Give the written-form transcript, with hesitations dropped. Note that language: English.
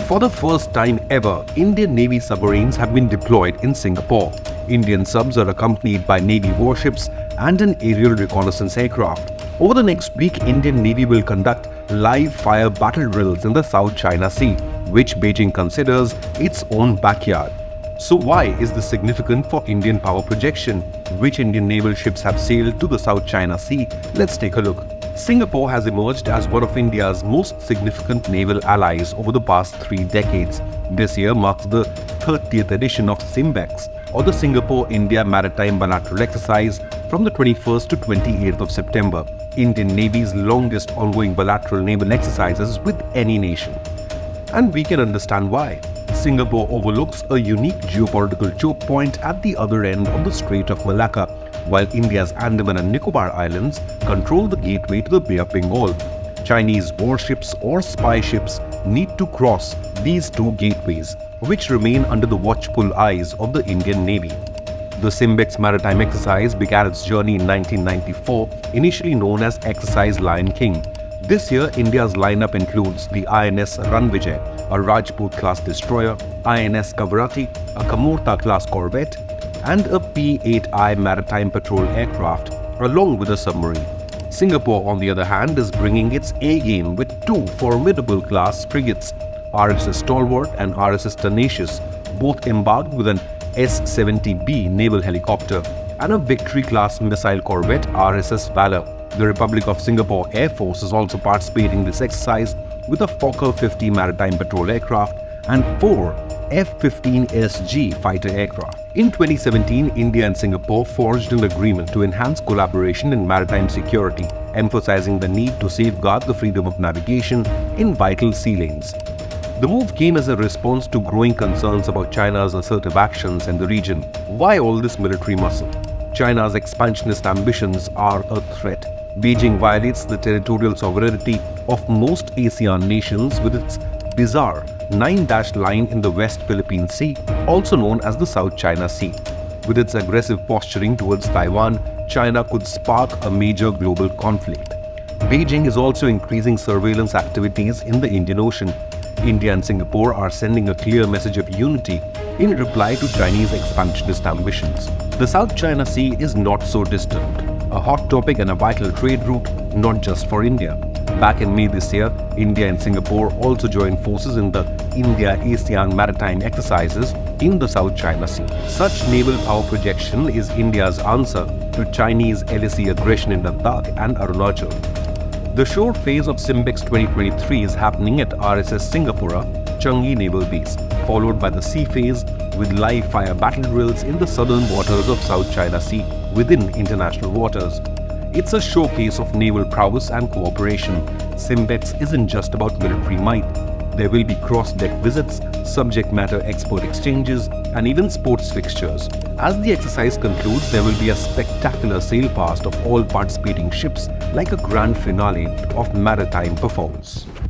For the first time ever, Indian Navy submarines have been deployed in Singapore. Indian subs are accompanied by Navy warships and an aerial reconnaissance aircraft. Over the next week, Indian Navy will conduct live fire battle drills in the South China Sea, which Beijing considers its own backyard. So why is this significant for Indian power projection? Which Indian naval ships have sailed to the South China Sea? Let's take a look. Singapore has emerged as one of India's most significant naval allies over the past 3 decades. This year marks the 30th edition of Simbex, or the Singapore-India Maritime Bilateral Exercise, from the 21st to 28th of September, Indian Navy's longest ongoing bilateral naval exercises with any nation. And we can understand why. Singapore overlooks a unique geopolitical choke point at the other end of the Strait of Malacca, while India's Andaman and Nicobar Islands control the gateway to the Bay of Bengal. Chinese warships or spy ships need to cross these two gateways, which remain under the watchful eyes of the Indian Navy. The Simbex maritime exercise began its journey in 1994, initially known as Exercise Lion King. This year, India's lineup includes the INS Ranvijay, a Rajput-class destroyer, INS Kavarati, a Kamorta-class corvette, and a P-8I maritime patrol aircraft, along with a submarine. Singapore, on the other hand, is bringing its A-game with 2 formidable-class frigates, RSS Stalwart and RSS Tenacious, both embarked with an S-70B naval helicopter, and a Victory-class missile corvette RSS Valor. The Republic of Singapore Air Force is also participating in this exercise with a Fokker 50 maritime patrol aircraft and 4 F-15SG fighter aircraft. In 2017, India and Singapore forged an agreement to enhance collaboration in maritime security, emphasizing the need to safeguard the freedom of navigation in vital sea lanes. The move came as a response to growing concerns about China's assertive actions in the region. Why all this military muscle? China's expansionist ambitions are a threat. Beijing violates the territorial sovereignty of most ASEAN nations with its bizarre 9-dashed line in the West Philippine Sea, also known as the South China Sea. With its aggressive posturing towards Taiwan, China could spark a major global conflict. Beijing is also increasing surveillance activities in the Indian Ocean. India and Singapore are sending a clear message of unity in reply to Chinese expansionist ambitions. The South China Sea is not so distant, a hot topic and a vital trade route not just for India. Back in May this year, India and Singapore also joined forces in the India-ASEAN maritime exercises in the South China Sea. Such naval power projection is India's answer to Chinese LAC aggression in Ladakh and Arunachal. The shore phase of Simbex 2023 is happening at RSS Singapura, Changi Naval Base, followed by the sea phase with live fire battle drills in the southern waters of South China Sea within international waters. It's a showcase of naval prowess and cooperation. Simbex isn't just about military might. There will be cross-deck visits, subject matter expert exchanges, and even sports fixtures. As the exercise concludes, there will be a spectacular sail past of all participating ships, like a grand finale of maritime performance.